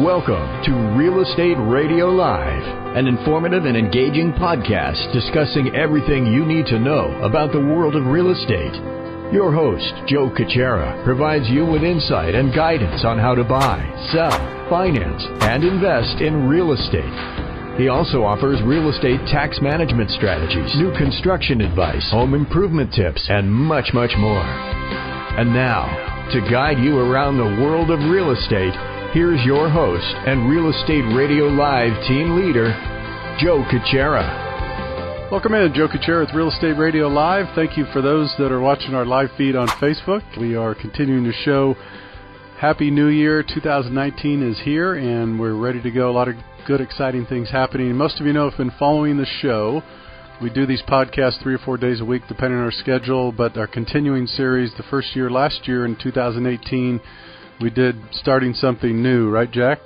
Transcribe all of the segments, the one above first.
Welcome to Real Estate Radio Live, an informative and engaging podcast discussing everything you need to know about the world of real estate. Your host, Joe Cachera, provides you with insight and guidance on how to buy, sell, finance, and invest in real estate. He also offers real estate tax management strategies, new construction advice, home improvement tips, and much, much more. And now, to guide you around the world of real estate, here's your host and Real Estate Radio Live team leader, Joe Cachera. Welcome in, Joe Cachera with Real Estate Radio Live. Thank you for those that are watching our live feed on Facebook. We are continuing to show Happy New Year. 2019 is here, and we're ready to go. A lot of good, exciting things happening. Most of you know, have been following the show. We do these podcasts 3 or 4 days a week, depending on our schedule, but our continuing series, the first year, last year in 2018, we did Starting Something New, right, Jack?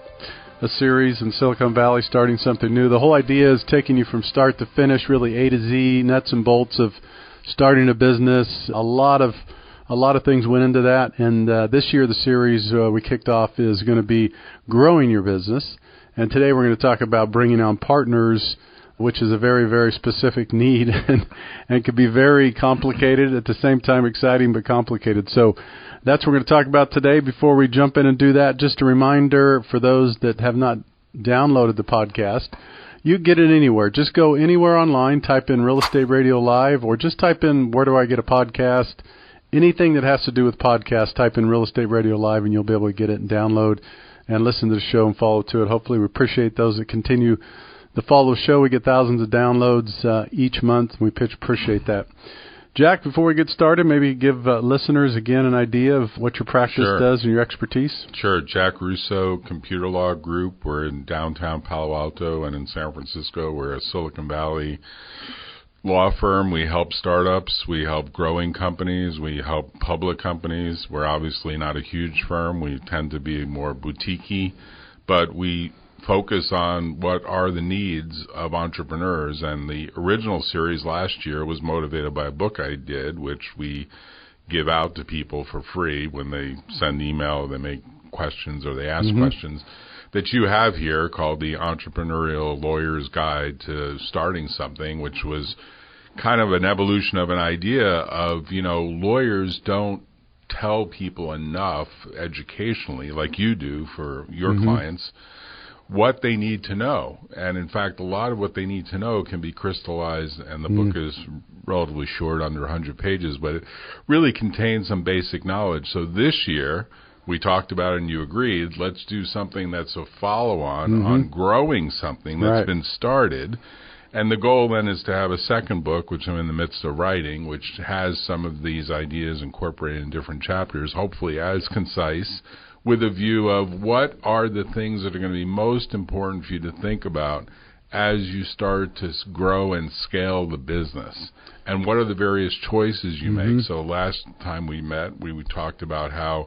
A series in Silicon Valley, Starting Something New. The whole idea is taking you from start to finish, really A to Z, nuts and bolts of starting a business. A lot of things went into that, and this year the series we kicked off is going to be growing your business. And today we're going to talk about bringing on partners, which is a very, very specific need and can be very complicated, at the same time exciting but complicated. So that's what we're going to talk about today. Before we jump in and do that, just a reminder for those that have not downloaded the podcast, you get it anywhere. Just go anywhere online, type in Real Estate Radio Live, or just type in where do I get a podcast. Anything that has to do with podcast, type in Real Estate Radio Live, and you'll be able to get it and download and listen to the show and follow to it. Hopefully we appreciate those that continue to follow the show. We get thousands of downloads each month. We appreciate that. Jack, before we get started, maybe give listeners again an idea of what your practice does and your expertise. Sure. Jack Russo, Computer Law Group. We're in downtown Palo Alto, and in San Francisco, we're a Silicon Valley law firm. We help startups. We help growing companies. We help public companies. We're obviously not a huge firm. We tend to be more boutique-y, but we focus on what are the needs of entrepreneurs. And the original series last year was motivated by a book I did, which we give out to people for free when they send email, they make questions, or they ask questions, that you have here, called the Entrepreneurial Lawyer's Guide to Starting Something, which was kind of an evolution of an idea of, lawyers don't tell people enough educationally, like you do for your clients, what they need to know. And in fact, a lot of what they need to know can be crystallized, and the book is relatively short, under 100 pages, but it really contains some basic knowledge. So this year, we talked about it and you agreed, let's do something that's a follow-on on growing something that's been started. And the goal then is to have a second book, which I'm in the midst of writing, which has some of these ideas incorporated in different chapters, hopefully as concise, with a view of what are the things that are going to be most important for you to think about as you start to grow and scale the business. And what are the various choices you make? So last time we met, we talked about how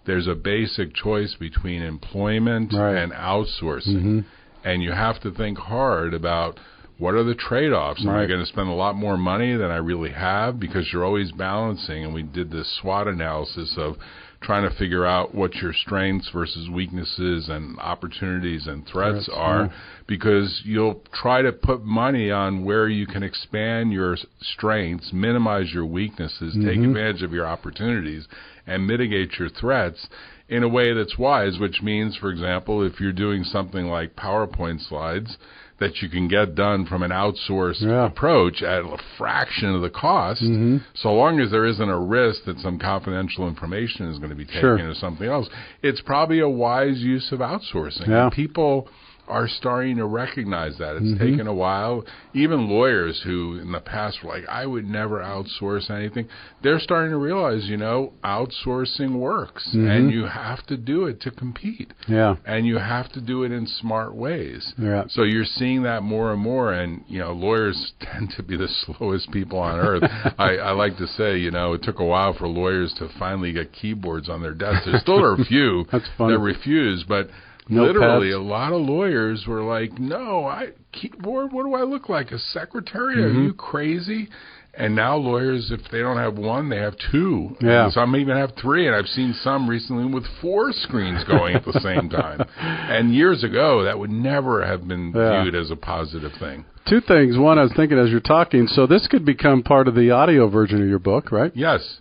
there's a basic choice between employment and outsourcing. And you have to think hard about what are the trade-offs. Am I going to spend a lot more money than I really have? Because you're always balancing, and we did this SWOT analysis of trying to figure out what your strengths versus weaknesses and opportunities and threats are, because you'll try to put money on where you can expand your strengths, minimize your weaknesses, take advantage of your opportunities, and mitigate your threats in a way that's wise, which means, for example, if you're doing something like PowerPoint slides that you can get done from an outsourced approach at a fraction of the cost, so long as there isn't a risk that some confidential information is going to be taken or something else, it's probably a wise use of outsourcing. And people are starting to recognize that. It's taken a while. Even lawyers who in the past were like, I would never outsource anything, they're starting to realize, outsourcing works, and you have to do it to compete. And you have to do it in smart ways. So you're seeing that more and more, and, lawyers tend to be the slowest people on earth. I like to say, it took a while for lawyers to finally get keyboards on their desks. There still are a few that refuse, but literally, a lot of lawyers were like, no, keyboard, what do I look like, a secretary? Are you crazy? And now lawyers, if they don't have one, they have two. Yeah. And some even have three. And I've seen some recently with 4 screens going at the same time. And years ago, that would never have been viewed as a positive thing. 2 things. One, I was thinking as you're talking, so this could become part of the audio version of your book, right? Yes.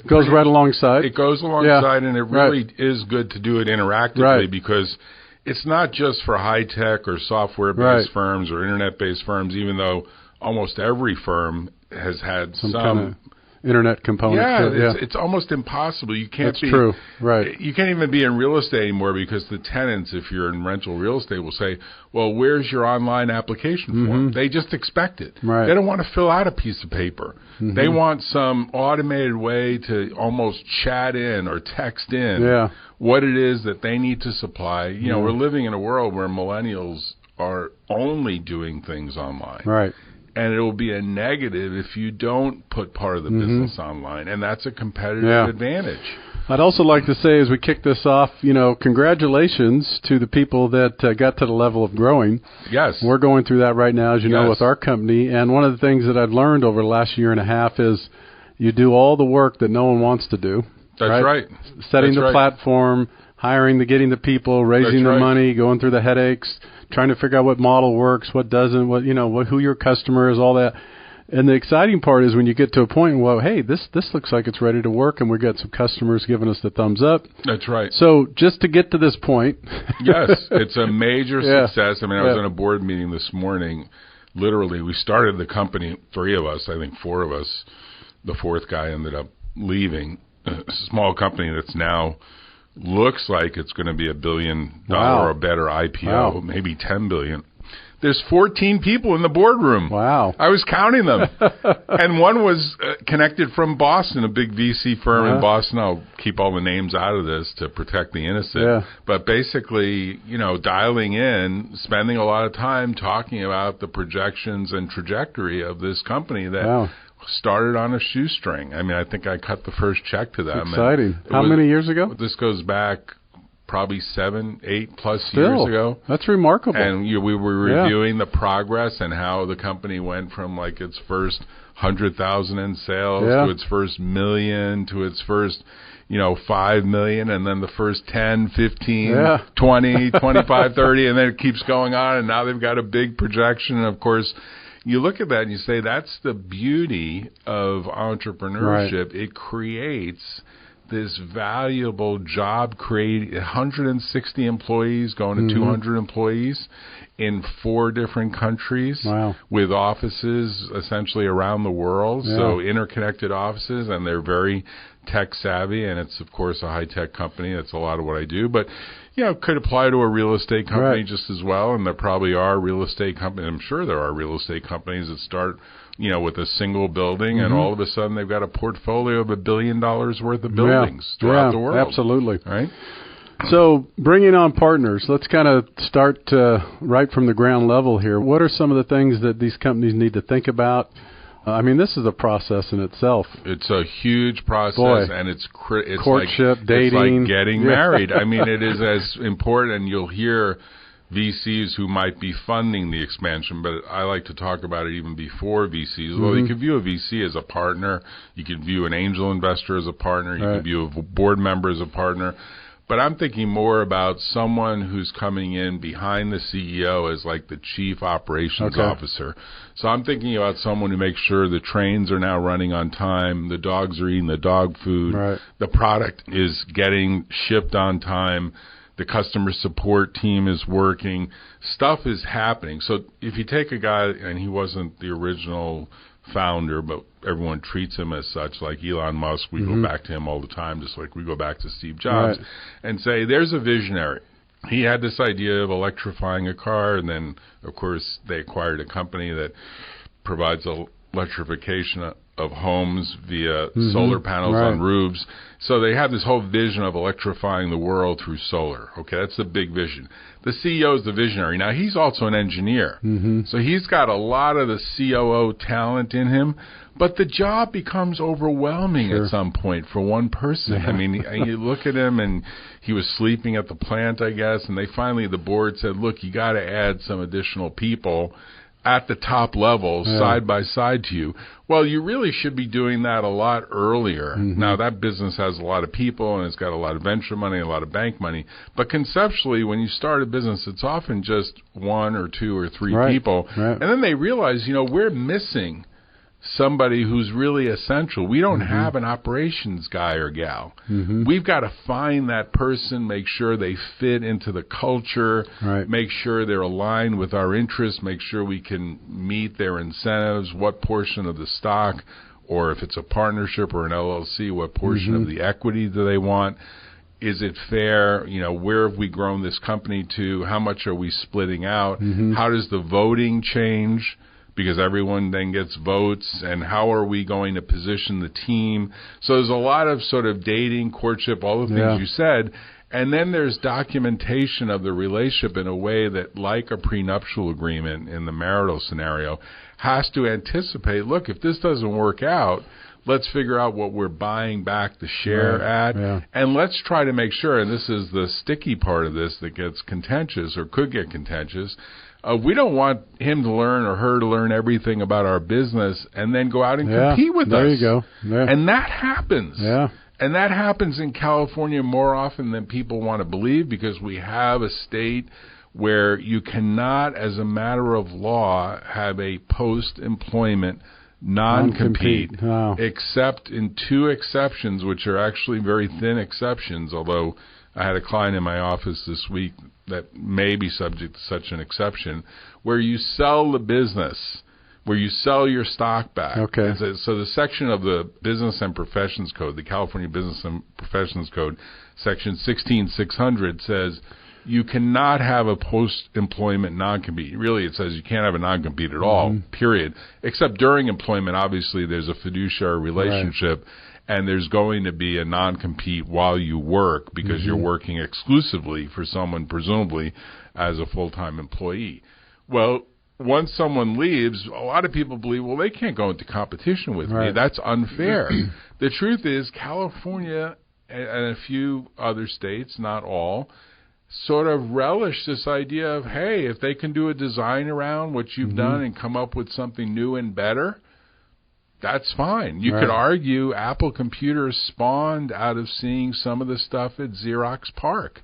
Goes right alongside. It goes alongside, and it really is good to do it interactively because it's not just for high-tech or software-based firms or internet-based firms, even though almost every firm has had some kind of internet component. It's almost impossible. You can't That's true. Right. You can't even be in real estate anymore because the tenants, if you're in rental real estate, will say, well, where's your online application form? They just expect it. Right. They don't want to fill out a piece of paper. They want some automated way to almost chat in or text in what it is that they need to supply. You know, we're living in a world where millennials are only doing things online. Right. And it will be a negative if you don't put part of the business online, and that's a competitive advantage. I'd also like to say, as we kick this off, you know, congratulations to the people that got to the level of growing. Yes. We're going through that right now, as you know, with our company. And one of the things that I've learned over the last year and a half is you do all the work that no one wants to do. That's right. Setting the platform, getting the people, raising the money, going through the headaches, trying to figure out what model works, what doesn't, who your customer is, all that. And the exciting part is when you get to a point, well, hey, this looks like it's ready to work, and we've got some customers giving us the thumbs up. That's right. So just to get to this point. Yes, it's a major success. I mean, I was in a board meeting this morning. Literally, we started the company, 3 of us, I think 4 of us. The 4th guy ended up leaving. A small company that's now looks like it's going to be $1 billion or better IPO, maybe $10 billion. There's 14 people in the boardroom. Wow. I was counting them. And one was connected from Boston, a big VC firm in Boston. I'll keep all the names out of this to protect the innocent. Yeah. But basically, dialing in, spending a lot of time talking about the projections and trajectory of this company that started on a shoestring. I mean, I think I cut the first check to them. Exciting. How many years ago? This goes back probably 7, 8+ years ago. That's remarkable. And we were reviewing the progress and how the company went from like its first 100,000 in sales to its first million to its first 5 million, and then the first 10, 15, 20, 25, 30, and then it keeps going on, and now they've got a big projection. And of course, you look at that and you say that's the beauty of entrepreneurship. Right. It creates this valuable job, 160 employees going to 200 employees in 4 different countries with offices essentially around the world. So interconnected offices, and they're very tech savvy, and it's of course a high tech company. That's a lot of what I do, but it could apply to a real estate company just as well. And there probably are real estate companies. I'm sure there are real estate companies that start with a single building, and all of a sudden they've got a portfolio of $1 billion worth of buildings throughout the world. Absolutely. Right? So bringing on partners, let's kind of start right from the ground level here. What are some of the things that these companies need to think about? I mean, this is a process in itself. It's a huge process, and it's courtship, like, dating. It's like getting married. I mean, it is as important, and you'll hear VCs who might be funding the expansion, but I like to talk about it even before VCs. Well, you can view a VC as a partner. You can view an angel investor as a partner. You can view a board member as a partner. But I'm thinking more about someone who's coming in behind the CEO as like the chief operations officer. So I'm thinking about someone who makes sure the trains are now running on time, the dogs are eating the dog food, the product is getting shipped on time, the customer support team is working, stuff is happening. So if you take a guy, and he wasn't the original founder, but everyone treats him as such, like Elon Musk, we go back to him all the time, just like we go back to Steve Jobs, and say, there's a visionary. He had this idea of electrifying a car, and then, of course, they acquired a company that provides electrification of homes via solar panels on roofs. So they have this whole vision of electrifying the world through solar. Okay, that's the big vision. The CEO is the visionary. Now, he's also an engineer. So he's got a lot of the COO talent in him, but the job becomes overwhelming at some point for one person. I mean, you look at him, and he was sleeping at the plant, I guess, and the board said, look, you got to add some additional people. at the top level, side by side to you. Well, you really should be doing that a lot earlier. Now, that business has a lot of people, and it's got a lot of venture money, a lot of bank money. But conceptually, when you start a business, it's often just one or two or three people. And then they realize, we're missing somebody who's really essential. We don't have an operations guy or gal. We've got to find that person, make sure they fit into the culture, make sure they're aligned with our interests, make sure we can meet their incentives, what portion of the stock, or if it's a partnership or an LLC, what portion of the equity do they want? Is it fair? Where have we grown this company to? How much are we splitting out? How does the voting change? Because everyone then gets votes, and how are we going to position the team? So there's a lot of sort of dating, courtship, all the things you said, and then there's documentation of the relationship in a way that, like a prenuptial agreement in the marital scenario, has to anticipate, look, if this doesn't work out, let's figure out what we're buying back the share at, and let's try to make sure, and this is the sticky part of this that gets contentious or could get contentious, we don't want him to learn or her to learn everything about our business and then go out and compete with us. There you go. And that happens. And that happens in California more often than people want to believe, because we have a state where you cannot, as a matter of law, have a post-employment non-compete, except in two exceptions, which are actually very thin exceptions, although I had a client in my office this week that may be subject to such an exception, where you sell the business, where you sell your stock back. So the section of the Business and Professions Code, the California Business and Professions Code, section 16600, says you cannot have a post-employment non-compete. Really, it says you can't have a non-compete at all, period, except during employment. Obviously, there's a fiduciary relationship, and there's going to be a non-compete while you work, because you're working exclusively for someone, presumably, as a full-time employee. Well, once someone leaves, a lot of people believe, well, they can't go into competition with me. That's unfair. The truth is, California and a few other states, not all, sort of relish this idea of, hey, if they can do a design around what you've done and come up with something new and better, that's fine. You could argue Apple computers spawned out of seeing some of the stuff at Xerox PARC.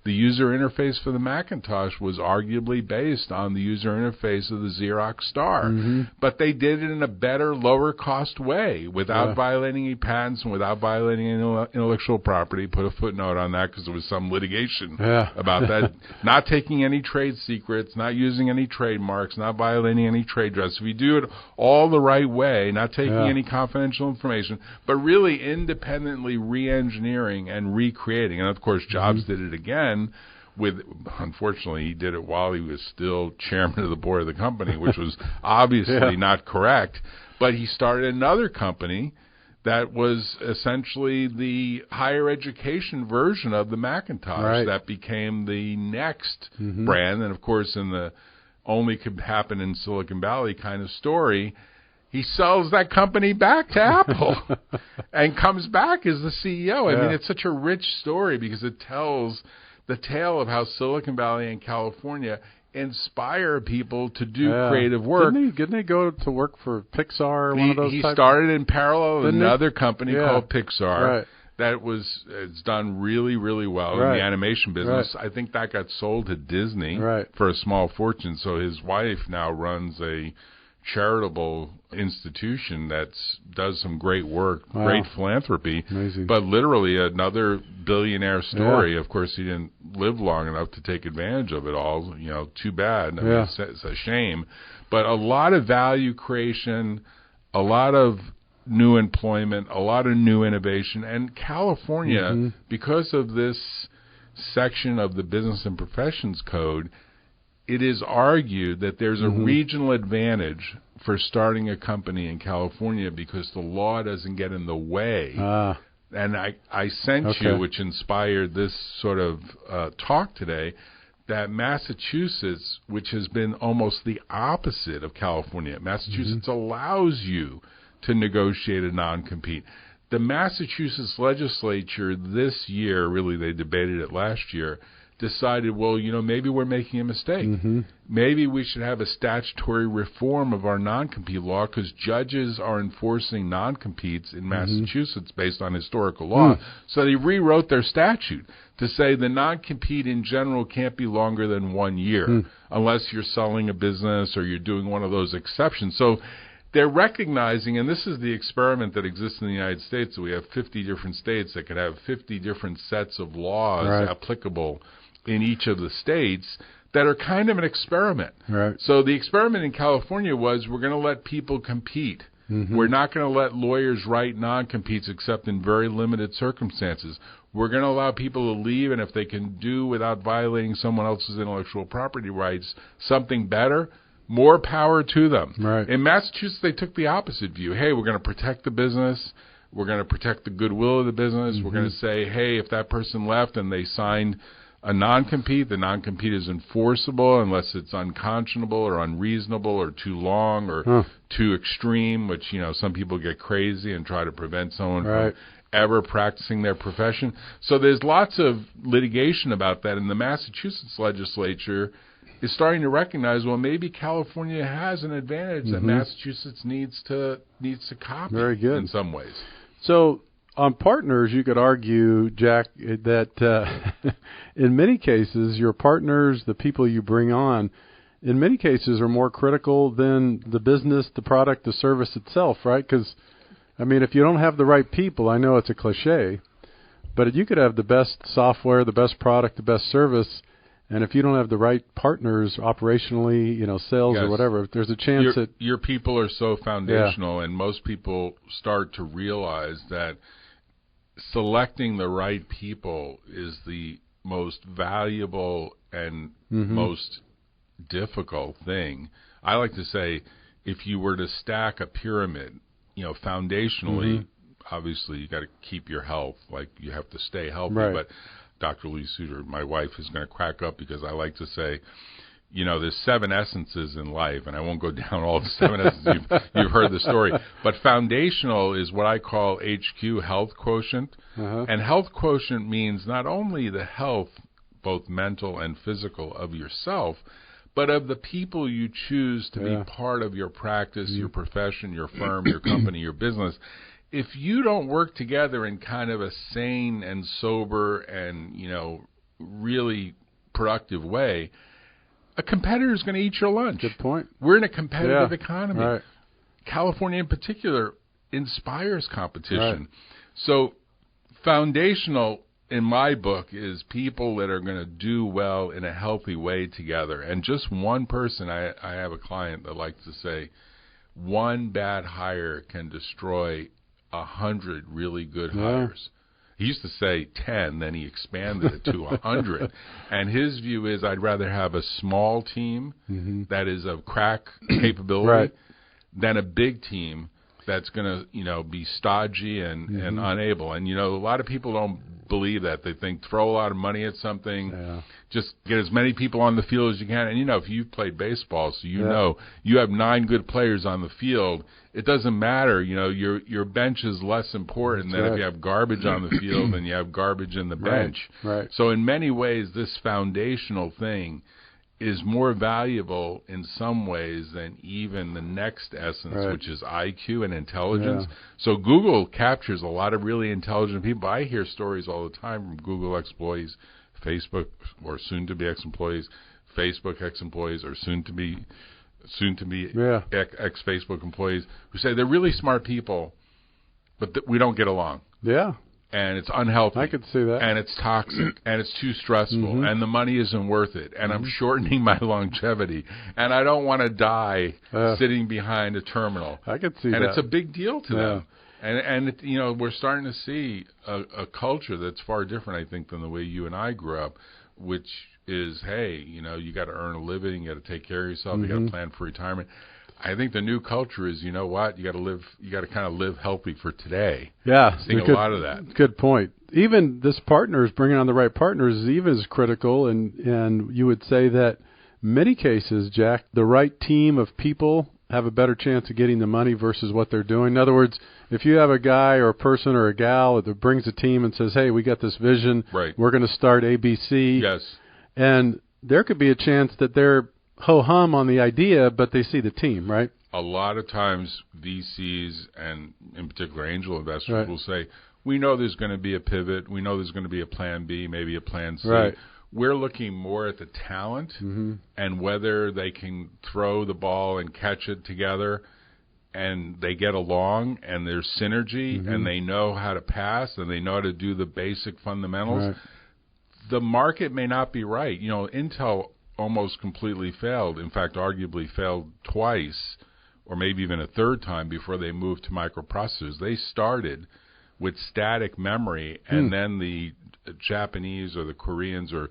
The user interface for the Macintosh was arguably based on the user interface of the Xerox Star. But they did it in a better, lower-cost way, without violating any patents and without violating any intellectual property. Put a footnote on that because there was some litigation about that. Not taking any trade secrets, not using any trademarks, not violating any trade dress. If you do it all the right way, not taking any confidential information, but really independently re-engineering and recreating. And, of course, Jobs did it again. Unfortunately, he did it while he was still chairman of the board of the company, which was obviously not correct. But he started another company that was essentially the higher education version of the Macintosh that became the next brand. And, of course, in the only could happen in Silicon Valley kind of story, he sells that company back to Apple and comes back as the CEO. I mean, it's such a rich story because it tells the tale of how Silicon Valley and California inspire people to do creative work. Didn't he go to work for Pixar? He started in parallel with another company called Pixar. It's done really, really well in the animation business. I think that got sold to Disney for a small fortune. So his wife now runs a charitable institution that does some great work, great philanthropy. Amazing. But literally another billionaire story. Of course, he didn't live long enough to take advantage of it all. Too bad. I mean, it's a shame. But a lot of value creation, a lot of new employment, a lot of new innovation. And California, because of this section of the Business and Professions Code, it is argued that there's a regional advantage for starting a company in California because the law doesn't get in the way. And I sent you, which inspired this sort of talk today, that Massachusetts, which has been almost the opposite of California, Massachusetts allows you to negotiate a non-compete. The Massachusetts legislature this year, really they debated it last year, decided, well, maybe we're making a mistake. Mm-hmm. Maybe we should have a statutory reform of our non-compete law, because judges are enforcing non-competes in Massachusetts based on historical law. So they rewrote their statute to say the non-compete in general can't be longer than 1 year unless you're selling a business or you're doing one of those exceptions. So they're recognizing, and this is the experiment that exists in the United States, that we have 50 different states that could have 50 different sets of laws applicable in each of the states that are kind of an experiment. Right. So the experiment in California was, we're going to let people compete. We're not going to let lawyers write non-competes except in very limited circumstances. We're going to allow people to leave, and if they can do without violating someone else's intellectual property rights something better, more power to them. Right. In Massachusetts, they took the opposite view. Hey, we're going to protect the business. We're going to protect the goodwill of the business. We're going to say, hey, if that person left and they signed a non-compete, the non-compete is enforceable unless it's unconscionable or unreasonable or too long or too extreme, which, some people get crazy and try to prevent someone from ever practicing their profession. So there's lots of litigation about that, and the Massachusetts legislature is starting to recognize, well, maybe California has an advantage that Massachusetts needs to copy. Very good. In some ways. So on partners, you could argue, Jack, that in many cases, your partners, the people you bring on, in many cases are more critical than the business, the product, the service itself, right? Because, if you don't have the right people, I know it's a cliche, but you could have the best software, the best product, the best service, and if you don't have the right partners operationally, sales or whatever, there's a chance that your people are so foundational, and most people start to realize that selecting the right people is the most valuable and most difficult thing. I like to say, if you were to stack a pyramid, foundationally, obviously you got to keep your health, like you have to stay healthy, but Dr. Lee Suter, my wife, is going to crack up because I like to say, there's 7 essences in life, and I won't go down all the 7 essences. You've heard the story. But foundational is what I call HQ, health quotient. And health quotient means not only the health, both mental and physical, of yourself, but of the people you choose to be part of your practice, your profession, your firm, your company, your business. If you don't work together in kind of a sane and sober and, really productive way, a competitor is going to eat your lunch. Good point. We're in a competitive economy. Right. California in particular inspires competition. So foundational, in my book, is people that are going to do well in a healthy way together. And just one person, I have a client that likes to say, one bad hire can destroy 100 really good hires. He used to say 10, then he expanded it to 100. And his view is, I'd rather have a small team that is of crack capability than a big team that's going to, be stodgy and unable. And, a lot of people don't believe that. They think throw a lot of money at something, just get as many people on the field as you can. And, if you've played baseball, so know you have 9 good players on the field, it doesn't matter. Your bench is less important than if you have garbage on the field and you have garbage in the bench. So in many ways, this foundational thing is more valuable in some ways than even the next essence, which is IQ and intelligence. So Google captures a lot of really intelligent people. I hear stories all the time from Google ex-employees, Facebook or soon-to-be ex-employees, Facebook ex-employees, or soon-to-be ex-Facebook employees who say they're really smart people, but we don't get along. And it's unhealthy. I could see that. And it's toxic. And it's too stressful. And the money isn't worth it. And I'm shortening my longevity. And I don't want to die sitting behind a terminal. I could see that. And it's a big deal to them. And we're starting to see a culture that's far different, I think, than the way you and I grew up, which is, hey, you got to earn a living, you got to take care of yourself, you got to plan for retirement. I think the new culture is, you got to kind of live healthy for today. Seeing a lot of that. Good point. Even this partners, bringing on the right partners, is even as critical. And you would say that many cases, Jack, the right team of people have a better chance of getting the money versus what they're doing. In other words, if you have a guy or a person or a gal that brings a team and says, hey, we got this vision, we're going to start ABC. And there could be a chance that they're ho-hum on the idea, but they see the team, right? A lot of times VCs and in particular angel investors will say, we know there's going to be a pivot. We know there's going to be a plan B, maybe a plan C. Right. We're looking more at the talent and whether they can throw the ball and catch it together and they get along and there's synergy and they know how to pass and they know how to do the basic fundamentals. Right. The market may not be right. You know, Intel almost completely failed. In fact, arguably failed twice or maybe even a third time before they moved to microprocessors. They started with static memory and then the Japanese or the Koreans or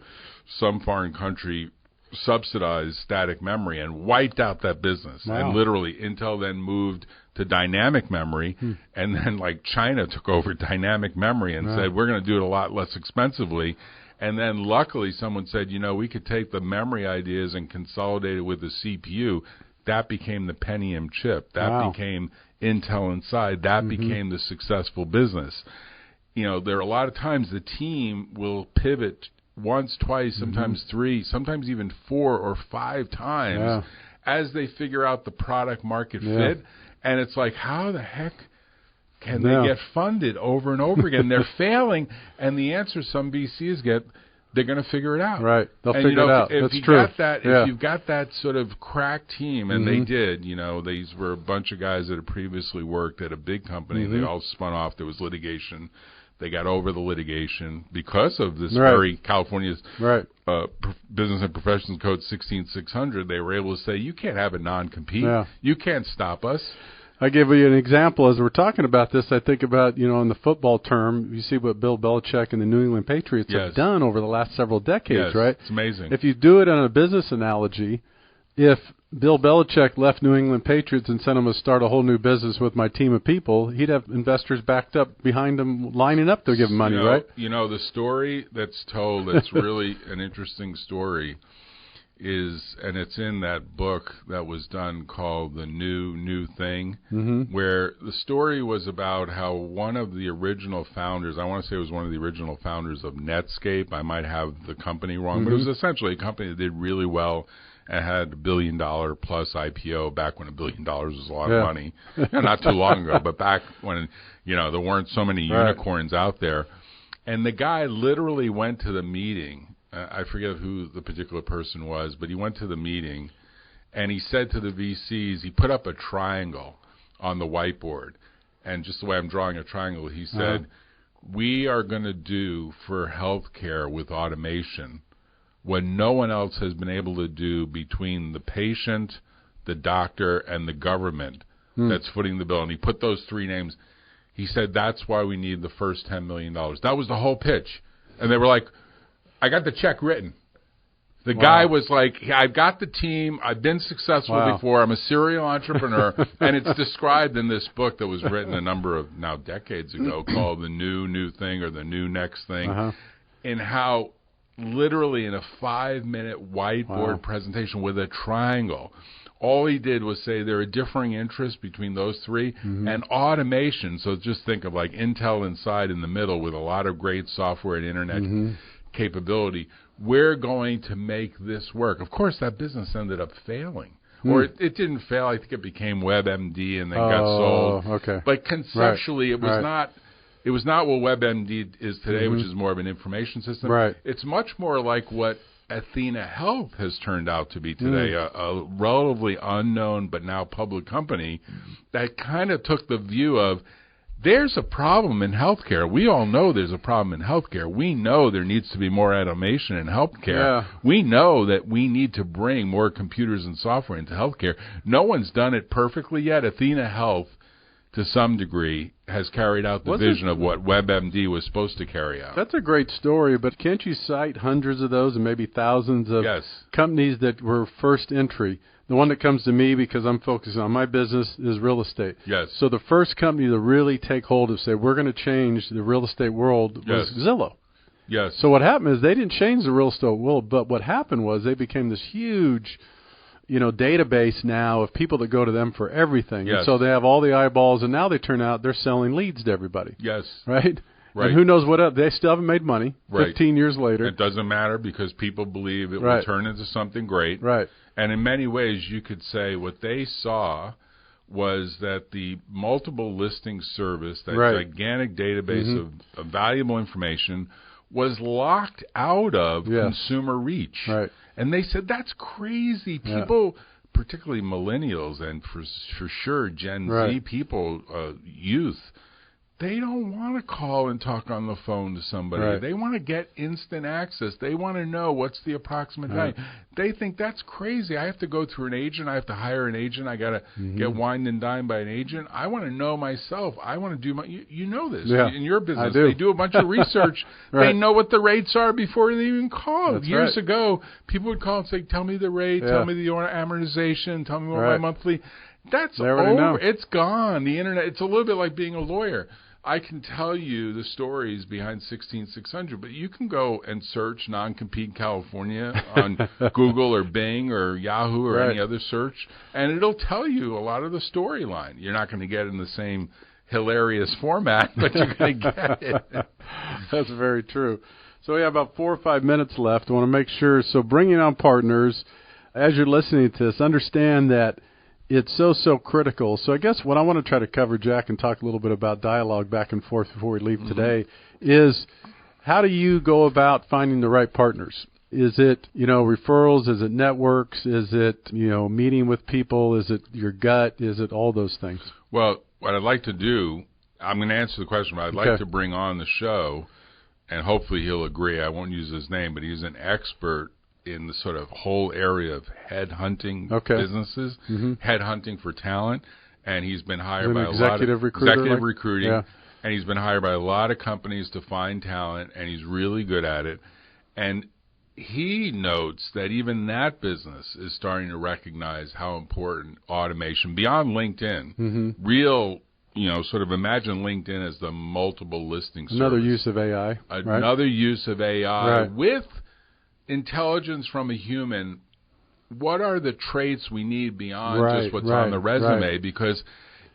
some foreign country subsidized static memory and wiped out that business. Wow. And literally Intel then moved to dynamic memory and then like China took over dynamic memory and said, we're going to do it a lot less expensively. And then luckily someone said, you know, we could take the memory ideas and consolidate it with the CPU. That became the Pentium chip. That became Intel Inside. That became the successful business. You know, there are a lot of times the team will pivot once, twice, sometimes three, sometimes even 4 or 5 times as they figure out the product market fit. And it's like, how the heck can they get funded over and over again? They're failing. And the answer some VCs get, they're going to figure it out. Right. They'll figure it out. That's true. If you've got that sort of crack team, and they did, you know, these were a bunch of guys that had previously worked at a big company. They all spun off. There was litigation. They got over the litigation because of this very California's Business and Professions Code 16600. They were able to say, you can't have a non-compete. You can't stop us. I give you an example. As we're talking about this, I think about, you know, in the football term, you see what Bill Belichick and the New England Patriots have done over the last several decades, right? It's amazing. If you do it on a business analogy, if Bill Belichick left New England Patriots and sent him to start a whole new business with my team of people, he'd have investors backed up behind him, lining up to give him money, right? You know, the story that's told that's really an interesting story is, and it's in that book that was done called The New Thing, where the story was about how one of the original founders, I want to say it was one of the original founders of Netscape, I might have the company wrong, but it was essentially a company that did really well and had $1 billion plus IPO back when $1 billion was a lot of money. Not too long ago, but back when, you know, there weren't so many unicorns out there. And the guy literally went to the meeting. I forget who the particular person was, but he went to the meeting and he said to the VCs, he put up a triangle on the whiteboard. And just the way I'm drawing a triangle, he said, we are going to do for healthcare with automation what no one else has been able to do between the patient, the doctor, and the government that's footing the bill. And he put those 3 names. He said, that's why we need the first $10 million. That was the whole pitch. And they were like, I got the check written. The guy was like, I've got the team. I've been successful before. I'm a serial entrepreneur. And it's described in this book that was written a number of now decades ago called The New Thing or The New Next Thing, in how literally in a 5-minute whiteboard presentation with a triangle, all he did was say there are differing interests between those 3 and automation. So just think of like Intel Inside in the middle with a lot of great software and internet capability. We're going to make this work. Of course, that business ended up failing. Or it didn't fail. I think it became WebMD and then got sold. But conceptually, it was not. It was not what WebMD is today, which is more of an information system. It's much more like what athenahealth has turned out to be today, a relatively unknown but now public company that kind of took the view of there's a problem in healthcare. We all know there's a problem in healthcare. We know there needs to be more automation in healthcare. We know that we need to bring more computers and software into healthcare. No one's done it perfectly yet. athenahealth, to some degree, has carried out the vision of what WebMD was supposed to carry out. That's a great story, but can't you cite hundreds of those and maybe thousands of companies that were first entry? The one that comes to me because I'm focusing on my business is real estate. So the first company to really take hold of, say, we're going to change the real estate world was Zillow. So what happened is they didn't change the real estate world, but what happened was they became this huge, you know, database now of people that go to them for everything. And so they have all the eyeballs, and now they turn out they're selling leads to everybody. Right? Right. And who knows what else. They still haven't made money 15 years later. It doesn't matter because people believe it will turn into something great. Right. And in many ways, you could say what they saw was that the multiple listing service, that gigantic database of valuable information, was locked out of consumer reach. Right. And they said, that's crazy. People, particularly millennials and for sure Gen Z people, youth, they don't want to call and talk on the phone to somebody. Right. They want to get instant access. They want to know what's the approximate value. They think that's crazy. I have to go through an agent. I have to hire an agent. I got to get wined and dined by an agent. I want to know myself. I want to do my. You know this in your business. They do a bunch of research. They know what the rates are before they even call. That's Years ago, people would call and say, "Tell me the rate. Tell me the amortization. Tell me what my monthly." That's over. It's gone. The internet. It's a little bit like being a lawyer. I can tell you the stories behind 16600, but you can go and search non-compete California on Google or Bing or Yahoo or any other search, and it'll tell you a lot of the storyline. You're not going to get it in the same hilarious format, but you're going to get it. That's very true. So we have about 4 or 5 minutes left. I want to make sure, so bringing on partners, as you're listening to this, understand that it's so critical. So I guess what I want to try to cover, Jack, and talk a little bit about dialogue back and forth before we leave today, is how do you go about finding the right partners? Is it, referrals? Is it networks? Is it, meeting with people? Is it your gut? Is it all those things? Well, what I'd like to do, I'm going to answer the question, but I'd like to bring on the show, and hopefully he'll agree. I won't use his name, but he's an expert in the sort of whole area of headhunting businesses, headhunting for talent, and he's been hired by a lot of executive recruiting, and he's been hired by a lot of companies to find talent, and he's really good at it. And he notes that even that business is starting to recognize how important automation, beyond LinkedIn, real, sort of imagine LinkedIn as the multiple listing service. Another use of AI. Another use of AI with intelligence from a human. What are the traits we need beyond just what's on the resume? Because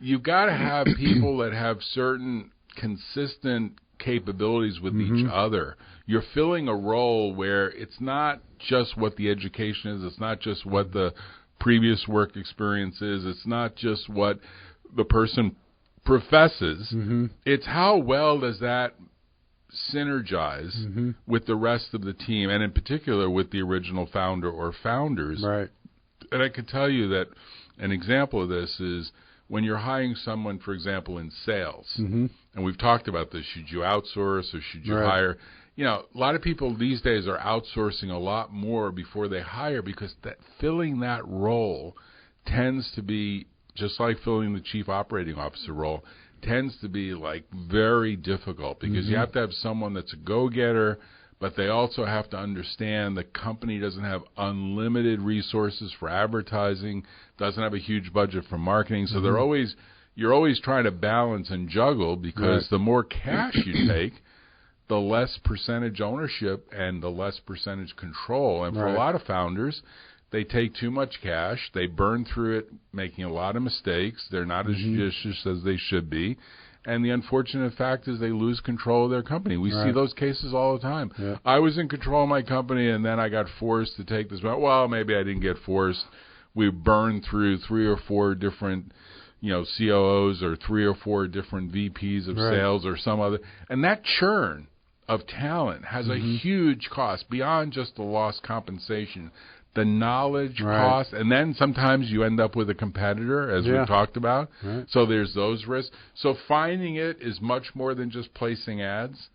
you've got to have people that have certain consistent capabilities with each other. You're filling a role where it's not just what the education is. It's not just what the previous work experience is. It's not just what the person professes. It's how well does that synergize with the rest of the team, and in particular with the original founder or founders. Right. And I can tell you that an example of this is when you're hiring someone, for example, in sales, and we've talked about this, should you outsource or should you hire? A lot of people these days are outsourcing a lot more before they hire because filling that role tends to be, just like filling the chief operating officer role, tends to be like very difficult because you have to have someone that's a go-getter, but they also have to understand the company doesn't have unlimited resources for advertising, doesn't have a huge budget for marketing, so you're always trying to balance and juggle because the more cash you take, the less percentage ownership and the less percentage control. And for a lot of founders, they take too much cash. They burn through it, making a lot of mistakes. They're not as judicious as they should be. And the unfortunate fact is they lose control of their company. We see those cases all the time. I was in control of my company, and then I got forced to take this. Well, maybe I didn't get forced. We burned through 3 or 4 different, COOs or 3 or 4 different VPs of sales or some other. And that churn of talent has a huge cost beyond just the lost compensation. The knowledge cost, and then sometimes you end up with a competitor, as we've talked about. So there's those risks. So finding it is much more than just placing ads.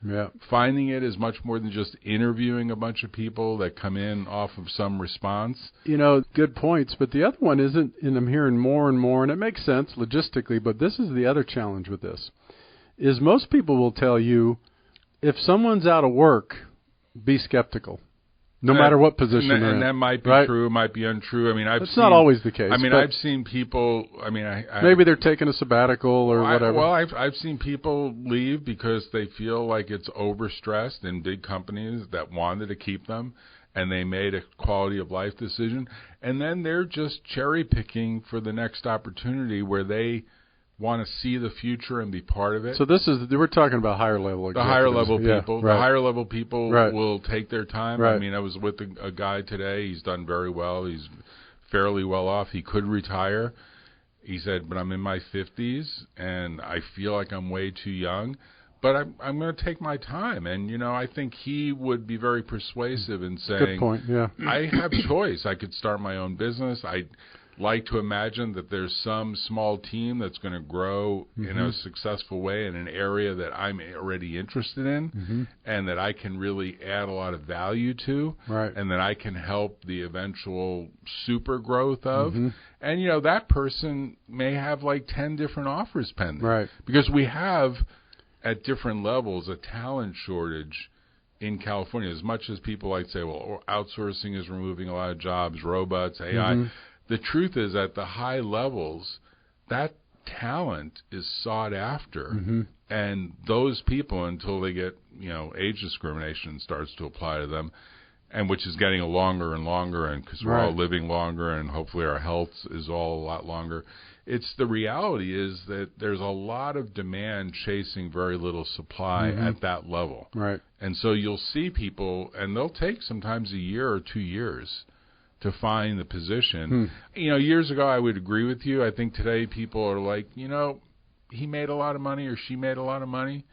Finding it is much more than just interviewing a bunch of people that come in off of some response. Good points. But the other one isn't, and I'm hearing more and more, and it makes sense logistically, but this is the other challenge with this, is most people will tell you, if someone's out of work, be skeptical. No matter what position they're in. And that might be true, might be untrue. I mean, It's not always the case. I've seen people, maybe they're taking a sabbatical or whatever. I've seen people leave because they feel like it's overstressed in big companies that wanted to keep them, and they made a quality of life decision. And then they're just cherry picking for the next opportunity where they want to see the future and be part of it. So we're talking about higher level executives. The higher level people. Yeah, right. The higher level people Right. will take their time. Right. I mean, I was with a guy today. He's done very well. He's fairly well off. He could retire. He said, but I'm in my 50s, and I feel like I'm way too young. But I'm going to take my time. And, I think he would be very persuasive in saying, good point, yeah. I have choice. I could start my own business. I like to imagine that there's some small team that's going to grow in a successful way in an area that I'm already interested in and that I can really add a lot of value to, right. and that I can help the eventual super growth of. And, that person may have like 10 different offers pending. Right. Because we have, at different levels, a talent shortage in California. As much as people like to say, well, outsourcing is removing a lot of jobs, robots, AI, the truth is, at the high levels, that talent is sought after. And those people, until they get, age discrimination starts to apply to them, and which is getting longer and longer, and because we're all living longer, and hopefully our health is all a lot longer. It's the reality is that there's a lot of demand chasing very little supply at that level. Right. And so you'll see people, and they'll take sometimes a year or 2 years to find the position. Years ago I would agree with you. I think today people are like, he made a lot of money or she made a lot of money.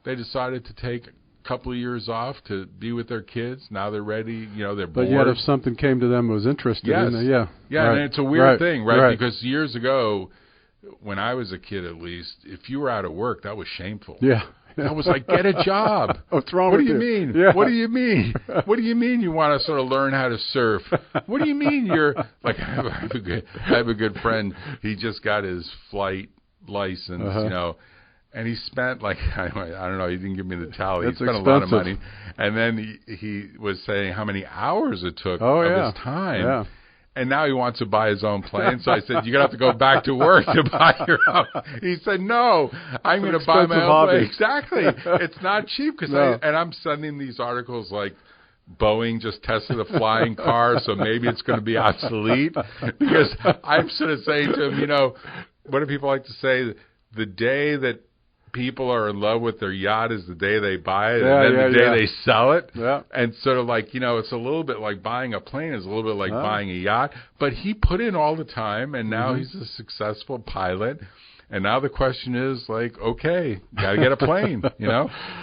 They decided to take a couple of years off to be with their kids. Now they're ready. They're bored. But yet if something came to them was interested in it, Yeah, right. And it's a weird thing, right? Because years ago, when I was a kid at least, if you were out of work, that was shameful. Yeah. I was like, get a job. What's wrong what with do you? Mean? Yeah. What do you mean? What do you mean you want to sort of learn how to surf? What do you mean you're like? I have a good friend. He just got his flight license, and he spent like I don't know. He didn't give me the tally. He spent a lot of money, and then he was saying how many hours it took of his time. Yeah. And now he wants to buy his own plane. So I said, you're going to have to go back to work to buy your own. He said, no, I'm going to buy my own plane. Exactly. It's not cheap. And I'm sending these articles like Boeing just tested a flying car, so maybe it's going to be obsolete. Because I'm sort of saying to him, what do people like to say? The day that people are in love with their yacht is the day they buy it, and then the day they sell it. Yeah. And sort of like, it's a little bit like buying a plane. It's a little bit like buying a yacht. But he put in all the time, and now he's a successful pilot. And now the question is, like, okay, got to get a plane,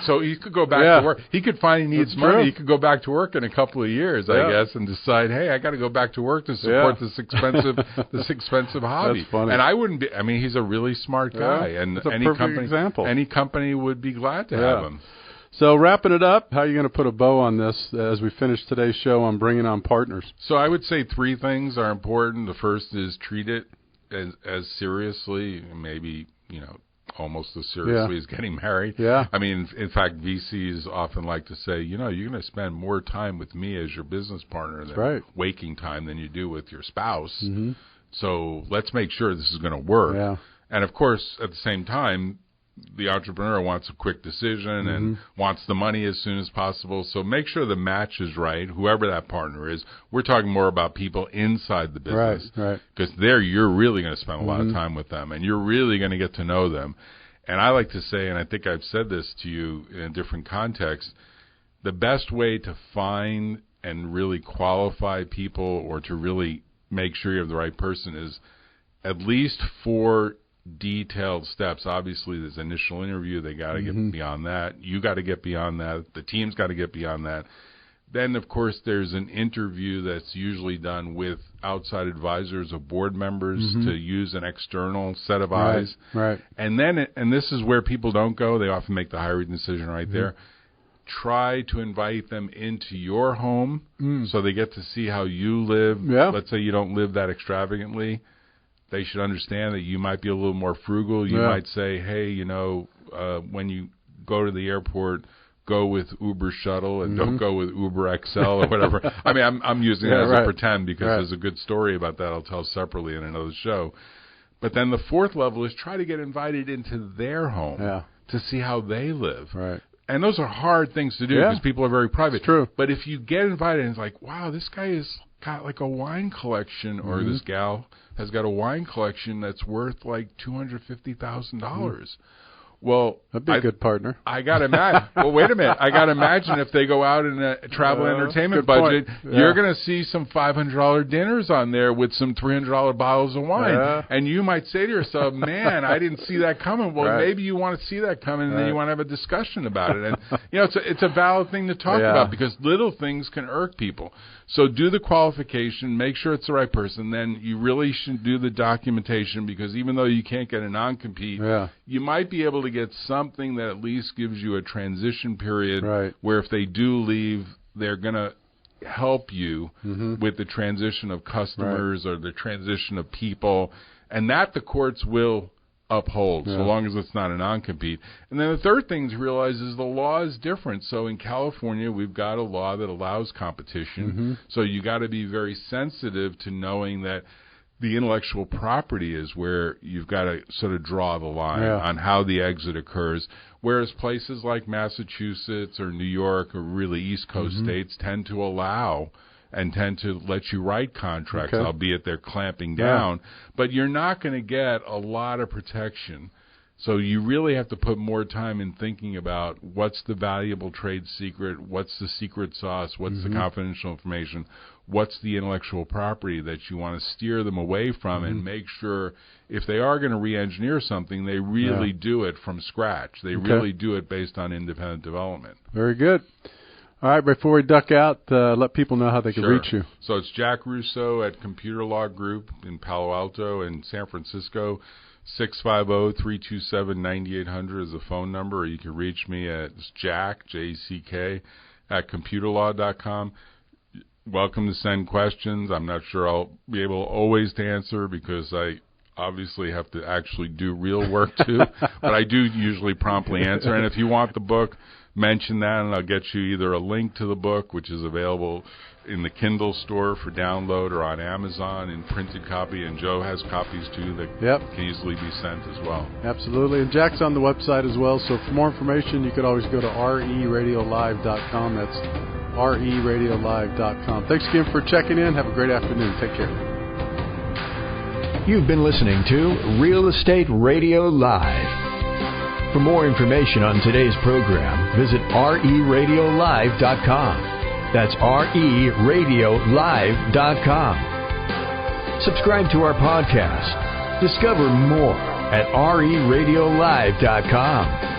So he could go back to work. He could find he needs money. He could go back to work in a couple of years, I guess, and decide, hey, I got to go back to work to support this expensive hobby. That's funny. And I wouldn't be. I mean, he's a really smart guy, and that's a example. Any company would be glad to have him. So wrapping it up, how are you going to put a bow on this as we finish today's show on bringing on partners? So I would say 3 things are important. The first is treat it as seriously, maybe, almost as seriously as getting married. Yeah. I mean, in fact, VCs often like to say, you're going to spend more time with me as your business partner than waking time than you do with your spouse. So let's make sure this is going to work. Yeah. And, of course, at the same time, the entrepreneur wants a quick decision and wants the money as soon as possible. So make sure the match is right, whoever that partner is. We're talking more about people inside the business. Right. Because there you're really going to spend a lot of time with them, and you're really going to get to know them. And I like to say, and I think I've said this to you in a different context, the best way to find and really qualify people or to really make sure you have the right person is at least 4 detailed steps. Obviously, there's initial interview. They got to get beyond that. You got to get beyond that. The team's got to get beyond that. Then, of course, there's an interview that's usually done with outside advisors or board members to use an external set of eyes. Right. And then, and this is where people don't go. They often make the hiring decision right there. Try to invite them into your home so they get to see how you live. Yeah. Let's say you don't live that extravagantly. They should understand that you might be a little more frugal. You might say, hey, when you go to the airport, go with Uber Shuttle and don't go with Uber XL or whatever. I mean, I'm using it as a pretend because there's a good story about that I'll tell separately in another show. But then the 4th level is try to get invited into their home to see how they live. Right. And those are hard things to do because people are very private. It's true. But if you get invited and it's like, wow, this guy has got like a wine collection, or this gal has got a wine collection that's worth like $250,000. Well, that'd be a good partner. I got to imagine. Well, wait a minute. I got to imagine if they go out in a travel entertainment budget, you're going to see some $500 dinners on there with some $300 bottles of wine. And you might say to yourself, man, I didn't see that coming. Well, maybe you want to see that coming, and then you want to have a discussion about it. And, you know, it's a valid thing to talk about because little things can irk people. So do the qualification, make sure it's the right person. Then you really should do the documentation, because even though you can't get a non-compete, you might be able to get something that at least gives you a transition period where if they do leave, they're going to help you with the transition of customers or the transition of people, and that the courts will uphold so long as it's not a non-compete. And then the third thing to realize is the law is different. So in California, we've got a law that allows competition. So you got to be very sensitive to knowing that the intellectual property is where you've got to sort of draw the line on how the exit occurs, whereas places like Massachusetts or New York or really East Coast states tend to allow and tend to let you write contracts, albeit they're clamping down, but you're not going to get a lot of protection. So you really have to put more time in thinking about what's the valuable trade secret, what's the secret sauce, what's the confidential information, what's the intellectual property that you want to steer them away from, and make sure if they are going to re-engineer something, they really do it from scratch. They really do it based on independent development. Very good. All right, before we duck out, let people know how they can reach you. So it's Jack Russo at Computer Law Group in Palo Alto and San Francisco. 650-327-9800 is the phone number, or you can reach me at Jack, J-C-K, at computerlaw.com. Welcome to send questions. I'm not sure I'll be able always to answer because I obviously have to actually do real work too, but I do usually promptly answer. And if you want the book, mention that, and I'll get you either a link to the book, which is available in the Kindle store for download, or on Amazon in printed copy, and Joe has copies too that can easily be sent as well. Absolutely, and Jack's on the website as well, so for more information you could always go to 𝗓𝗡Radiolive.com. That's 𝗓𝗡Radiolive.com. Thanks again for checking in. Have a great afternoon. Take care. You've been listening to Real Estate Radio Live. For more information on today's program, visit 𝗓𝗡Radiolive.com. That's 𝗓𝗡Radiolive.com. Subscribe to our podcast. Discover more at 𝗓𝗡Radiolive.com.